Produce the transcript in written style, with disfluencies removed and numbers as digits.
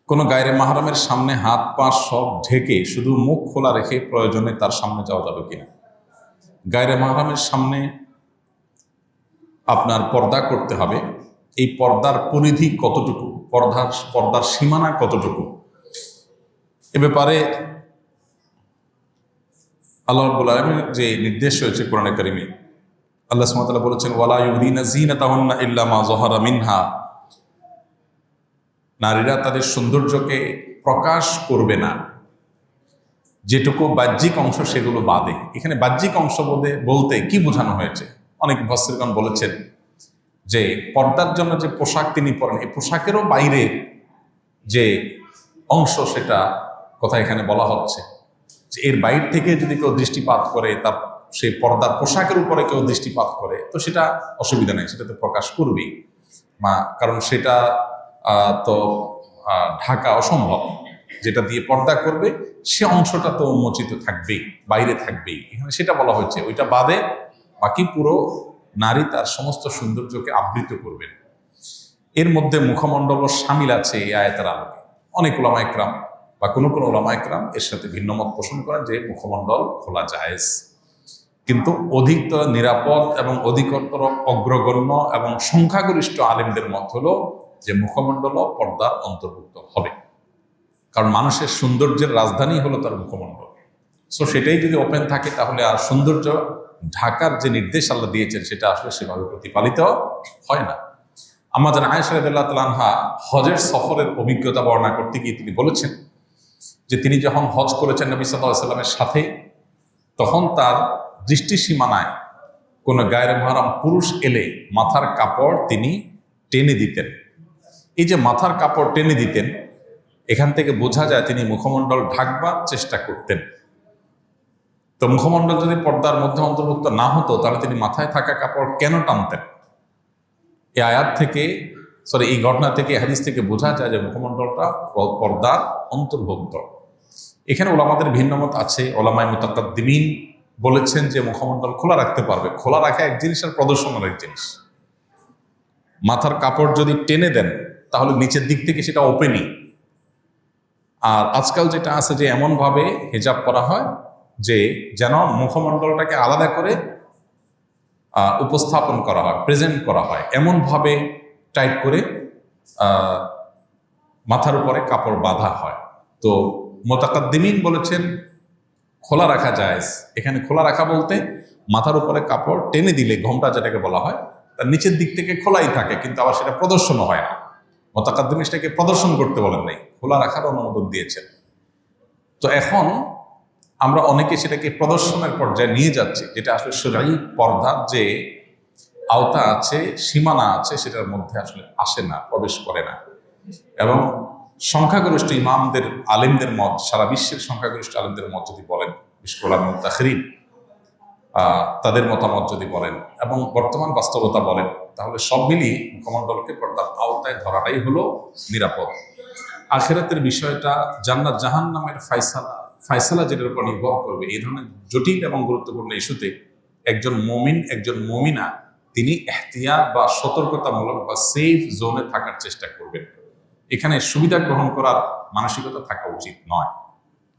কোনো গায়রে মাহরামের সামনে হাত পা সব ঢেকে শুধু মুখ খোলা রেখে প্রয়োজনে তার সামনে যাওয়া যাবে কিনা? গায়রে মাহরামের সামনে আপনার পর্দা করতে হবে। এই পর্দার পরিধি কতটুকু, পর্দার সীমানা কতটুকু, এ ব্যাপারে আল্লাহ রাব্বুল আলামিনের যে নির্দেশ রয়েছে কোরআনে কারিমে, আল্লাহ সুবহানাহু ওয়া তাআলা বলেছেন, ওয়ালা ইউদিনা যিনাতাহুন্না ইল্লা মা যাহারা মিনহা, নারীরা তাদের সৌন্দর্যকে প্রকাশ করবে না যেটুকু বাহ্যিক অংশ সেগুলো বাদে। এখানে বাহ্যিক অংশ বলতে কি বোঝানো হয়েছে? অনেক মুফাসসিরগণ বলেছেন যে পর্দার জন্য যে পোশাক তিনি পরেন, এই পোশাকেরও বাইরে যে অংশ সেটা কথা এখানে বলা হচ্ছে, যে এর বাইর থেকে যদি কেউ দৃষ্টিপাত করে, তার সেই পর্দার পোশাকের উপরে কেউ দৃষ্টিপাত করে, তো সেটা অসুবিধা নেই, সেটা তো প্রকাশ করবেই, কারণ সেটা তো ঢাকা অসম্ভব। যেটা দিয়ে পর্দা করবে সে অংশটা তো উন্মোচিত থাকবেই, বাইরে থাকবেই। এখানে সেটা বলা হয়েছে, ওইটা বাদে বাকি পুরো নারী তার সমস্ত সৌন্দর্যকে আবৃত করবেন। এর মধ্যে মুখমণ্ডলও শামিল আছে এই আয়াতের আলোকে। অনেক উলামা ইকরাম বা কোনো উলামা ইকরাম এর সাথে ভিন্ন মত পোষণ করেন যে মুখমণ্ডল খোলা জায়েজ, কিন্তু অধিকতর নিরাপদ এবং অধিকতর অগ্রগণ্য এবং সংখ্যাগরিষ্ঠ আলেমদের মত হলো যে মুখমণ্ডলও পর্দার অন্তর্ভুক্ত হবে, কারণ মানুষের সৌন্দর্যের রাজধানী হলো তার মুখমণ্ডল। সো সেটাই যদি ওপেন থাকে তাহলে আর সৌন্দর্য ঢাকার যে নির্দেশ আল্লাহ দিয়েছেন সেটা আসলে সেভাবে প্রতিপালিত হয় না। আমাদের আয়েশা রাদিয়াল্লাহু তাআলা আনহা হজের সফরের অভিজ্ঞতা বর্ণনা করতে গিয়ে তিনি বলেছেন যে তিনি যখন হজ করেছেন নবী সাল্লাল্লাহু আলাইহি ওয়াসাল্লামের সাথে, তখন তার দৃষ্টি সীমানায় কোনো গায়রে মুহররম পুরুষ এলে মাথার কাপড় তিনি টেনে দিতেন। এই যে মাথার কাপড় টেনে দিতেন, এখান থেকে বোঝা যায় তিনি মুখমণ্ডল ঢাকবার চেষ্টা করতেন। তো মুখমণ্ডল যদি পর্দার মধ্যে অন্তর্ভুক্ত না হতো তাহলে তিনি মাথায় থাকা কাপড় কেন টানতেন? এই আয়াত থেকে, এই ঘটনা থেকে, হাদিস থেকে বোঝা যায় যে মুখমণ্ডলটা পর্দার অন্তর্ভুক্ত। এখানে ওলামাদের ভিন্নমত আছে। ওলামায়ে মুতাকাদ্দিমিন বলেছেন যে মুখমণ্ডল খোলা রাখতে পারবে। খোলা রাখা এক জিনিস আর প্রদর্শনের এক জিনিস। মাথার কাপড় যদি টেনে দেন তাহলে নিচের দিক থেকে সেটা ওপেনই। আর আজকাল যেটা আছে যে এমনভাবে হিজাব করা হয় যে যেন মুখমণ্ডলটাকে আলাদা করে উপস্থাপন করা হয়, প্রেজেন্ট করা হয়, এমনভাবে টাইট করে মাথার উপরে কাপড় বাঁধা হয়। তো মুতাকাদ্দিমিন বলেছেন খোলা রাখা জায়েজ। এখানে খোলা রাখা বলতে মাথার উপরে কাপড় টেনে দিলে, ঘোমটা যেটাকে বলা হয়, তার নিচের দিক থেকে খোলাই থাকে, কিন্তু আবার সেটা প্রদর্শনও হয় না। মুতাকাদ্দিমিন সেটাকে প্রদর্শন করতে বলেন নাই, খোলা রাখার অনুমোদন দিয়েছেন। তো এখন আমরা অনেকে সেটাকে প্রদর্শনের পর্যায়ে নিয়ে যাচ্ছি, যেটা আসলে শরঈ পর্দার যে আওতা আছে, সীমানা আছে, সেটার মধ্যে আসলে আসে না, প্রবেশ করে না। এবং সংখ্যাগরিষ্ঠ ইমামদের, আলেমদের মত, সারা বিশ্বের সংখ্যাগরিষ্ঠ আলেমদের মত যদি বলেন, বিশেষ করে মুতাখিরিন তাদের মতামত যদি বলেন এবং বর্তমান বাস্তবতা বলেন, তাহলে সব মিলিয়ে মুখমণ্ডলকে পর্দার আওতায় ধরাটাই হলো নিরাপদ। আখিরাতের বিষয়টা, জান্নাত জাহান্নামের ফায়সালা যেটার উপর নির্ভর করবে, এই ধরনের জটিল এবং গুরুত্বপূর্ণ ইস্যুতে একজন মুমিন, একজন মুমিনা তিনি ইহতিয়াত বা সতর্কতামূলক বা সেফ জোনে থাকার চেষ্টা করবেন। এখানে সুবিধা গ্রহণ করার মানসিকতা থাকা উচিত নয়।